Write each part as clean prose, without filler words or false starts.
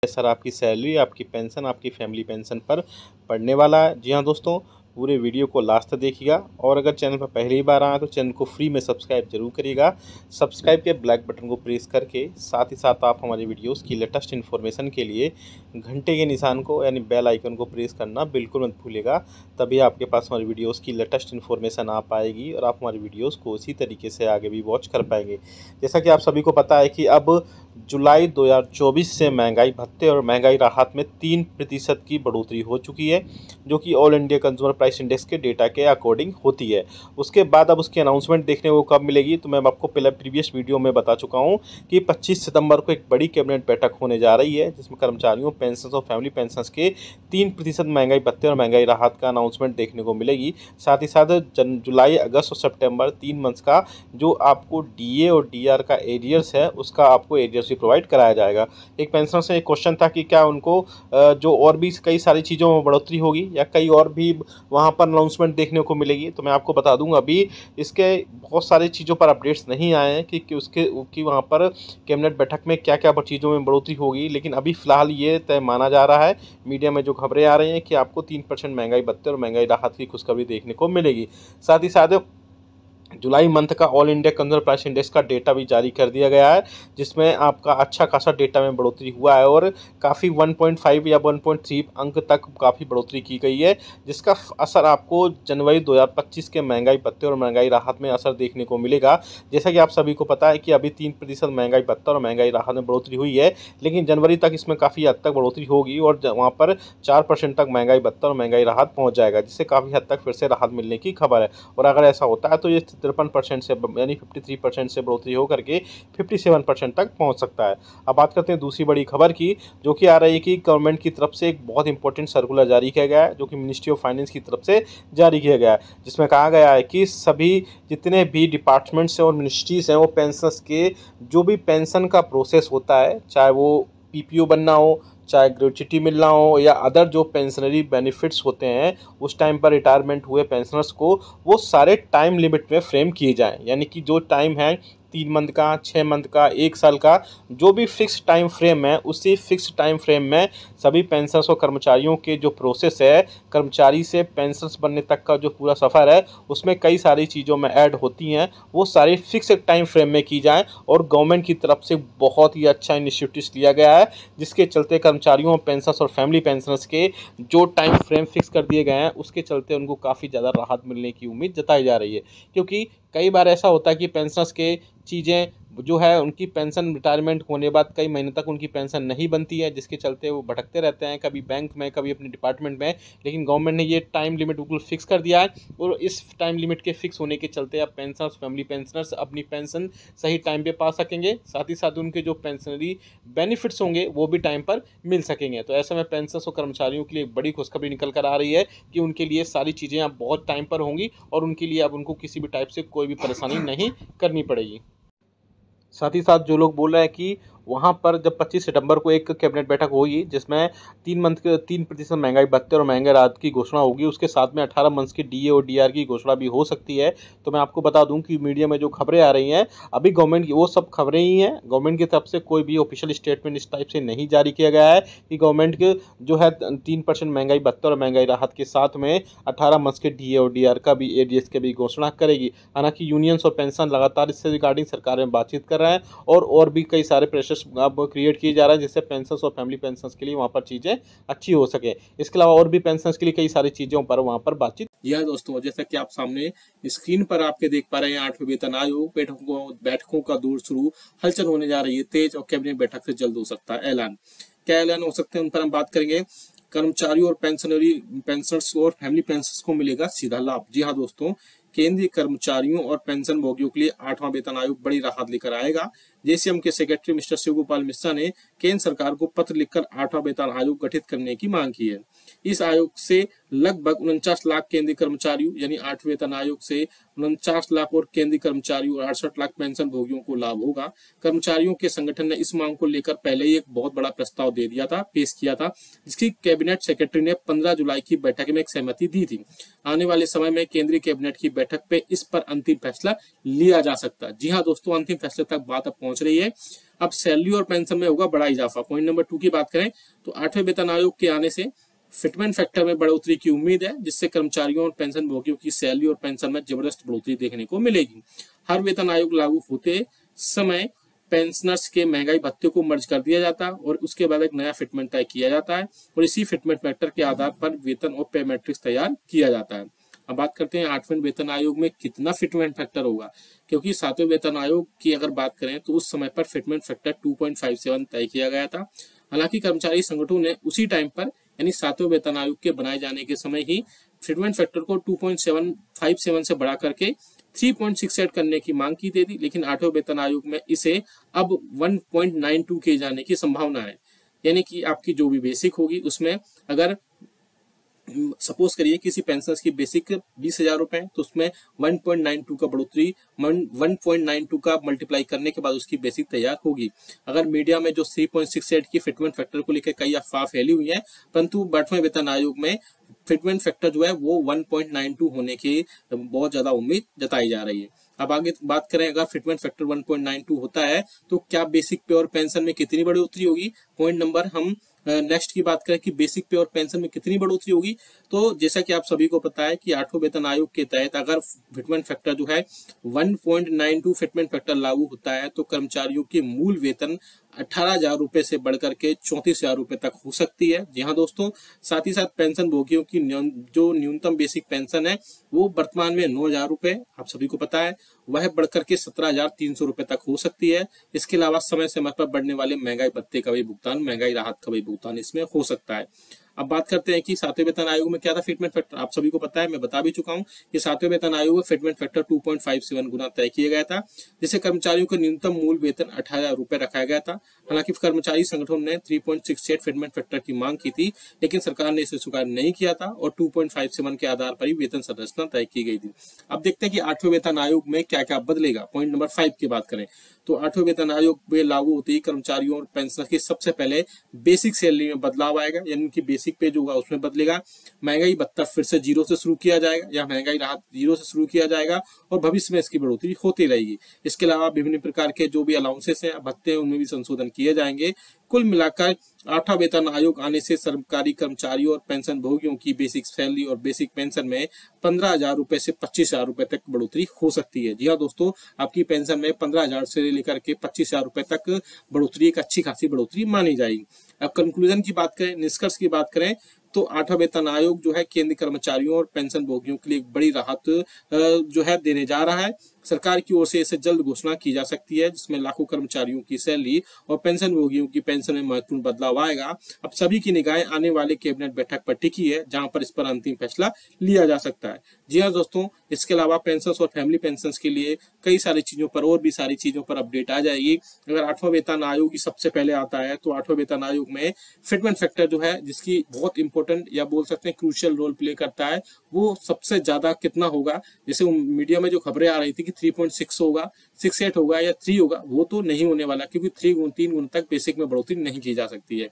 Sir आपकी salary, आपकी pension, आपकी फैमिली पेंशन पर पड़ने वाला है। जी हाँ दोस्तों, पूरे वीडियो को लास्ट तक देखिएगा और अगर चैनल पर पहली बार आए तो चैनल को फ्री में सब्सक्राइब जरूर करिएगा। सब्सक्राइब के ब्लैक बटन को प्रेस करके साथ ही साथ आप हमारे वीडियोस की लेटेस्ट इन्फॉर्मेशन के लिए घंटे के निशान को यानी बेल आइकन को प्रेस करना बिल्कुल मत भूलिएगा। तभी आपके पास हमारी वीडियोस की लेटेस्ट इन्फॉर्मेशन आ पाएगी और आप हमारी वीडियोस को उसी तरीके से आगे भी वॉच कर पाएंगे। जैसा कि आप सभी को पता है कि अब जुलाई 2024 से महंगाई भत्ते और महंगाई राहत में 3% की बढ़ोतरी हो चुकी है, जो कि all India consumer price index के डेटा के अकॉर्डिंग होती है। उसके बाद अब उसकी अनाउंसमेंट देखने को कब मिलेगी, तो मैं आपको पहले प्रीवियस वीडियो में बता चुका हूं कि 25 सितंबर को एक बड़ी कैबिनेट बैठक होने जा रही है, जिसमें कर्मचारियों, पेंशन और फैमिली पेंशन के 3% महंगाई भत्ते और महंगाई राहत का अनाउंसमेंट देखने को मिलेगी। साथ ही साथ जुलाई, अगस्त और सितंबर 3 मंथ्स का जो आपको डीए और डीआर का एरियर्स है, उसका आपको एरियर्स भी प्रोवाइड कराया जाएगा। एक पेंशनर से एक क्वेश्चन था कि क्या उनको जो और भी कई सारी चीज़ों में बढ़ोतरी होगी या कई और भी वहाँ पर अनाउंसमेंट देखने को मिलेगी, तो मैं आपको बता दूंगा अभी इसके बहुत सारी चीज़ों पर अपडेट्स नहीं आए हैं कि उसकी वहाँ पर कैबिनेट बैठक में क्या क्या चीज़ों में बढ़ोतरी होगी। लेकिन अभी फिलहाल ये तय माना जा रहा है, मीडिया में जो खबरें आ रही हैं, कि आपको 3% महंगाई भत्ते और महंगाई राहत की खुशखबरी देखने को मिलेगी। साथ ही साथ जुलाई मंथ का all India consumer price index का डेटा भी जारी कर दिया गया है, जिसमें आपका अच्छा खासा डेटा में बढ़ोतरी हुआ है और काफ़ी 1.5 या 1.3 अंक तक काफ़ी बढ़ोतरी की गई है, जिसका असर आपको जनवरी 2025 के महंगाई भत्ते और महंगाई राहत में असर देखने को मिलेगा। जैसा कि आप सभी को पता है कि अभी 3% महंगाई भत्ता और महंगाई राहत में बढ़ोतरी हुई है, लेकिन जनवरी तक इसमें काफ़ी हद तक बढ़ोतरी होगी और वहाँ पर 4% तक महंगाई भत्ता और महंगाई राहत पहुँच जाएगा, जिससे काफ़ी हद तक फिर से राहत मिलने की खबर है। और अगर ऐसा होता है तो ये 53% से यानी 53% से बढ़ोतरी होकर के 57% तक पहुंच सकता है। अब बात करते हैं दूसरी बड़ी खबर की, जो कि आ रही है कि गवर्नमेंट की तरफ से एक बहुत इंपॉर्टेंट सर्कुलर जारी किया गया है, जो कि मिनिस्ट्री ऑफ फाइनेंस की तरफ से जारी किया गया है, जिसमें कहा गया है कि सभी जितने भी डिपार्टमेंट्स हैं और मिनिस्ट्रीज हैं, वो पेंशनर्स के जो भी पेंशन का प्रोसेस होता है, चाहे वो पीपीओ बनना हो, चाहे ग्रेच्युटी मिलना हो या अदर जो पेंशनरी बेनिफिट्स होते हैं उस टाइम पर रिटायरमेंट हुए पेंशनर्स को, वो सारे टाइम लिमिट में फ्रेम किए जाएं। यानी कि जो टाइम है 3 मंथ का, 6 मंथ का, 1 साल का, जो भी फिक्स टाइम फ्रेम है, उसी फिक्स टाइम फ्रेम में सभी पेंशनर्स और कर्मचारियों के जो प्रोसेस है, कर्मचारी से पेंशनर्स बनने तक का जो पूरा सफ़र है, उसमें कई सारी चीज़ों में ऐड होती हैं, वो सारी फिक्स टाइम फ्रेम में की जाएँ। और गवर्नमेंट की तरफ से बहुत ही अच्छा इनिशिएटिव लिया गया है, जिसके चलते कर्मचारियों, पेंशनर्स और फैमिली पेंशनर्स के जो टाइम फ्रेम फिक्स कर दिए गए हैं, उसके चलते उनको काफ़ी ज़्यादा राहत मिलने की उम्मीद जताई जा रही है। क्योंकि कई बार ऐसा होता है कि पेंशनर्स के चीज़ें जो है, उनकी पेंशन रिटायरमेंट होने के बाद कई महीने तक उनकी पेंशन नहीं बनती है, जिसके चलते वो भटकते रहते हैं, कभी बैंक में, कभी अपने डिपार्टमेंट में। लेकिन गवर्नमेंट ने ये टाइम लिमिट बिल्कुल फिक्स कर दिया है और इस टाइम लिमिट के फिक्स होने के चलते अब पेंशनर्स, फैमिली पेंशनर्स अपनी पेंशन सही टाइम पे पा सकेंगे। साथ ही साथ उनके जो पेंशनरी बेनिफिट्स होंगे वो भी टाइम पर मिल सकेंगे। तो ऐसे में पेंशनर्स और कर्मचारियों के लिए एक बड़ी खुशखबरी निकल कर आ रही है कि उनके लिए सारी चीज़ें अब बहुत टाइम पर होंगी और उनके लिए अब उनको किसी भी टाइप से कोई भी परेशानी नहीं करनी पड़ेगी। साथ ही साथ जो लोग बोल रहे हैं कि वहाँ पर जब 25 सितंबर को एक कैबिनेट बैठक होगी, जिसमें 3% महंगाई भत्ते और महंगाई राहत की घोषणा होगी, उसके साथ में 18 मंथ्स की डीए और डीआर की घोषणा भी हो सकती है। तो मैं आपको बता दूं कि मीडिया में जो खबरें आ रही हैं, अभी गवर्नमेंट की वो सब खबरें ही हैं। गवर्नमेंट की तरफ से कोई भी ऑफिशियल स्टेटमेंट इस टाइप से नहीं जारी किया गया है कि गवर्नमेंट के जो है 3% महंगाई भत्ते और महंगाई राहत के साथ में 18 मंथ्स के डीए और डीआर का भी, एडीएस की भी घोषणा करेगी। हालांकि यूनियंस और पेंशन लगातार इससे रिगार्डिंग सरकार में बातचीत कर रहे हैं और भी कई सारे प्रेशर्स अब क्रिएट किया जा रहा है, जिससे पेंशनर्स और फैमिली पेंशनर्स के लिए वहाँ पर चीज़ें अच्छी हो सके। इसके अलावा और भी पेंशनर्स के लिए कई सारी चीज़ों पर वहाँ पर बातचीत। यह दोस्तों, जैसा कि आप सामने स्क्रीन पर आपके देख पा रहे हैं, 8वें वेतन आयोग बैठकों का दौर शुरू, हलचल होने जा रही है तेज और कैबिनेट बैठक से जल्द हो सकता है ऐलान। क्या ऐलान हो सकते हैं, उन पर हम बात करेंगे। कर्मचारियों और पेंशनर्स और फैमिली पेंशनर्स को मिलेगा सीधा लाभ। जी हाँ दोस्तों, केंद्रीय कर्मचारियों और पेंशन भोगियों के लिए 8वां वेतन आयोग बड़ी राहत लेकर आएगा। जेसीएम के सेक्रेटरी मिस्टर शिव गोपाल मिश्रा ने केंद्र सरकार को पत्र लिखकर 8वां वेतन आयोग गठित करने की मांग की है। इस आयोग से लगभग 49 लाख केंद्रीय कर्मचारियों, यानी 8वें वेतन आयोग से 49 लाख और केंद्रीय कर्मचारियों और 68 लाख पेंशन भोगियों को लाभ होगा। कर्मचारियों के संगठन ने इस मांग को लेकर पहले ही एक बहुत बड़ा प्रस्ताव दे दिया था, पेश किया था, जिसकी कैबिनेट सेक्रेटरी ने 15 जुलाई की बैठक में एक सहमति दी थी। आने वाले समय में केंद्रीय कैबिनेट की बैठक पे इस पर अंतिम फैसला लिया जा सकता है। जी हाँ दोस्तों, अंतिम फैसले तक बात अब पहुंच रही है। अब सैलरी और पेंशन में होगा बड़ा इजाफा। पॉइंट नंबर 2 की बात करें तो 8वें वेतन आयोग के आने से फिटमेंट फैक्टर में बढ़ोतरी की उम्मीद है, जिससे कर्मचारियों और पेंशन भोगियों की सैलरी और पेंशन में जबरदस्त बढ़ोतरी देखने को मिलेगी। हर वेतन आयोग लागू होते समय पेंशनर्स के महंगाई भत्ते को मर्ज कर दिया जाता है और उसके बाद एक नया फिटमेंट तय किया जाता है और इसी फिटमेंट फैक्टर के आधार पर वेतन और पे मैट्रिक्स तैयार किया जाता है। अब बात करते हैं 8वें वेतन आयोग में कितना फिटमेंट फैक्टर होगा, क्योंकि 7वें वेतन आयोग की अगर बात करें तो उस समय पर फिटमेंट फैक्टर 2.57 तय किया गया था। हालांकि कर्मचारी संगठनों ने उसी टाइम पर यानी 7वें वेतन आयोग के बनाए जाने के समय ही फिटमेंट फैक्टर को 2.757 से बढ़ा करके 3.68 करने की मांग की थी, लेकिन 8वें वेतन आयोग में इसे अब 1.92 किए जाने की संभावना है। यानी कि आपकी जो भी बेसिक होगी उसमें अगर सपोज करिए किसी पेंशनर्स की बेसिक 20,000 रुपए तो उसमें 1.92 का बढ़ोतरी 1.92 का मल्टीप्लाई करने के बाद उसकी बेसिक तैयार होगी। अगर मीडिया में जो 3.68 की फिटमेंट फैक्टर को लेकर कई अफवाह फैली हुई है, परंतु 8वें वेतन आयोग में फिटमेंट फैक्टर जो है वो 1.92 होने की बहुत ज्यादा उम्मीद जताई जा रही है। अब आगे बात करें, अगर फिटमेंट फैक्टर 1.92 होता है तो क्या बेसिक पे और पेंशन में कितनी बढ़ोतरी होगी। पॉइंट नंबर हम नेक्स्ट की बात करें कि बेसिक पे और पेंशन में कितनी बढ़ोतरी होगी, तो जैसा कि आप सभी को पता है कि 8वें वेतन आयोग के तहत अगर फिटमेंट फैक्टर जो है 1.92 फिटमेंट फैक्टर लागू होता है तो कर्मचारियों के मूल वेतन 18,000 रुपए से बढ़कर के 34,000 रुपए तक हो सकती है। जी हाँ दोस्तों, साथ ही साथ पेंशन भोगियों की जो न्यूनतम बेसिक पेंशन है वो वर्तमान में 9,000 रुपए आप सभी को पता है, वह बढ़कर के 17,300 रुपए तक हो सकती है। इसके अलावा समय समय पर बढ़ने वाले महंगाई भत्ते का भी भुगतान, महंगाई राहत का भी भुगतान इसमें हो सकता है। अब बात करते हैं कि 7वें वेतन आयोग में क्या था फिटमेंट फैक्टर। आप सभी को पता है, मैं बता भी चुका हूं कि 7वें वेतन आयोग में फिटमेंट फैक्टर 2.57 गुना तय किया गया था, जिससे कर्मचारियों का न्यूनतम मूल वेतन 18,000 रुपए रखा गया था। हालांकि कर्मचारी संगठनों ने 3.68 फिटमेंट फैक्टर की मांग की थी, लेकिन सरकार ने इसे स्वीकार नहीं किया था और 2.57 के आधार पर ही वेतन संरचना तय की गई थी। अब देखते हैं कि 8वें वेतन आयोग में क्या क्या बदलेगा। पॉइंट नंबर 5 की बात करें तो 8वें वेतन आयोग में लागू होते ही कर्मचारियों और पेंशनर की सबसे पहले बेसिक सैलरी में बदलाव आएगा, यानी कि बेसिक पे जो होगा उसमें बदलेगा। महंगाई भत्ता फिर से 0 से शुरू किया जाएगा या महंगाई राहत 0 से शुरू किया जाएगा और भविष्य में इसकी बढ़ोतरी होती रहेगी। इसके अलावा विभिन्न प्रकार के जो भी अलाउंसेस हैं, भत्ते हैं, उनमें भी संशोधन किए जाएंगे। कुल मिलाकर 8वां वेतन आयोग आने से सरकारी कर्मचारियों और पेंशन भोगियों की बेसिक सैलरी और बेसिक पेंशन में 15,000 रुपए से 25,000 रुपए तक बढ़ोतरी हो सकती है। जी हाँ दोस्तों, आपकी पेंशन में 15,000 से लेकर के 25,000 रुपए तक बढ़ोतरी एक अच्छी खासी बढ़ोतरी मानी जाएगी। अब कंक्लूजन की बात करें, निष्कर्ष की बात करें तो 8वां वेतन आयोग जो है केंद्रीय कर्मचारियों और पेंशन भोगियों के लिए एक बड़ी राहत जो है देने जा रहा है। सरकार की ओर से इसे जल्द घोषणा की जा सकती है, जिसमें लाखों कर्मचारियों की सैलरी और पेंशन भोगियों की पेंशन में महत्वपूर्ण बदलाव आएगा। अब सभी की निगाहें आने वाले कैबिनेट बैठक पर टिकी है, जहां पर इस पर अंतिम फैसला लिया जा सकता है। जी हाँ दोस्तों, इसके अलावा पेंशन और फैमिली पेंशन के लिए कई सारी चीजों पर और भी सारी चीजों पर अपडेट आ जाएगी। अगर 8वां वेतन आयोग सबसे पहले आता है तो 8वां वेतन आयोग में फिटमेंट फैक्टर जो है, जिसकी बहुत इंपॉर्टेंट या बोल सकते हैं क्रूशियल रोल प्ले करता है, वो सबसे ज्यादा कितना होगा। जैसे मीडिया में जो खबरें आ रही थी कि 3.6 होगा, 68 होगा या 3 होगा, वो तो नहीं होने वाला, क्योंकि 3 गुण तक बेसिक में बढ़ोतरी नहीं की जा सकती है।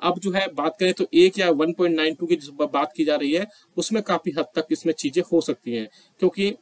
अब जो है बात करें तो 1 या 1.92 की जिस बात की जा रही है उसमें काफी हद तक इसमें चीजें हो सकती हैं, क्योंकि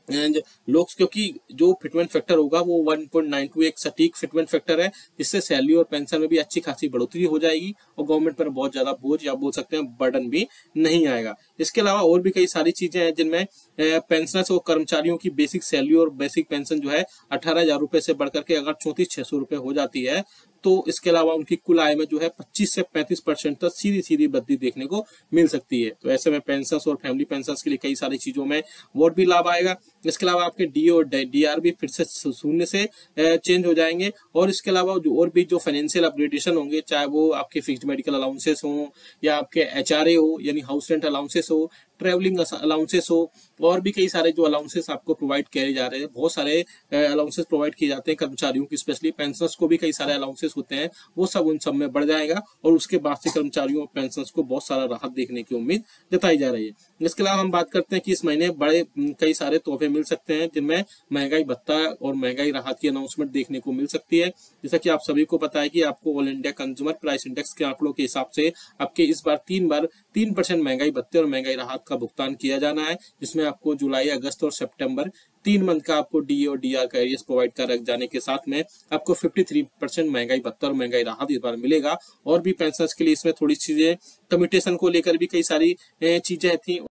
जो फिटमेंट फैक्टर होगा वो 1.92 एक सटीक फिटमेंट फैक्टर है, जिससे सैलरी और पेंशन में भी अच्छी खासी बढ़ोतरी हो जाएगी और गवर्नमेंट पर बहुत ज्यादा बोझ या बोल सकते हैं बर्डन भी नहीं आएगा। इसके अलावा और भी कई सारी चीजें हैं जिनमें पेंशनर्स और कर्मचारियों की बेसिक सैलरी और बेसिक पेंशन जो है 18,000 रुपए से बढ़कर के अगर 34,600 रुपए हो जाती है तो इसके अलावा उनकी कुल आय में जो है 25 से 35% तक सीधी सीधी वृद्धि देखने को मिल सकती है। तो ऐसे में पेंशनर्स और फैमिली पेंशनर्स के लिए कई सारी चीजों में और भी लाभ आएगा। इसके अलावा आपके डी और डीआर भी फिर से 0 से चेंज हो जाएंगे और इसके अलावा जो और भी जो फाइनेंशियल अपग्रेडेशन होंगे, चाहे वो आपके फिक्स्ड मेडिकल अलाउंसेस हो या आपके एचआरए हो यानी हाउस रेंट अलाउंसेस हो, ट्रेवलिंग अलाउंसेस हो, और भी कई सारे जो अलाउंसेस आपको प्रोवाइड किए जा रहे हैं, बहुत सारे अलाउंसेस प्रोवाइड किए जाते हैं कर्मचारियों की, स्पेशली पेंशनर्स को भी कई सारे अलाउंसेस होते हैं, वो सब उन सब में बढ़ जाएगा और उसके बाद से कर्मचारियों और पेंशनर्स को बहुत सारा राहत देखने की उम्मीद जताई जा रही है। इसके अलावा हम बात करते हैं कि इस महीने बड़े कई सारे तोहफे मिल सकते हैं, जिनमें महंगाई भत्ता और महंगाई राहत की अनाउंसमेंट देखने को मिल सकती है। जैसा कि आप सभी को पता है कि आपको all India consumer price index के आंकड़ों के हिसाब से आपके इस बार 3% महंगाई भत्ते और महंगाई राहत का भुगतान किया जाना है, जिसमें आपको जुलाई, अगस्त और सितंबर 3 मंथ का आपको डी और डीआर का एरियर्स प्रोवाइड कर रख जाने के साथ में आपको 53% महंगाई भत्ता और महंगाई राहत इस बार मिलेगा। और भी पेंशनर्स के लिए इसमें थोड़ी चीजें कम्यूटेशन को लेकर भी कई सारी चीजें थी।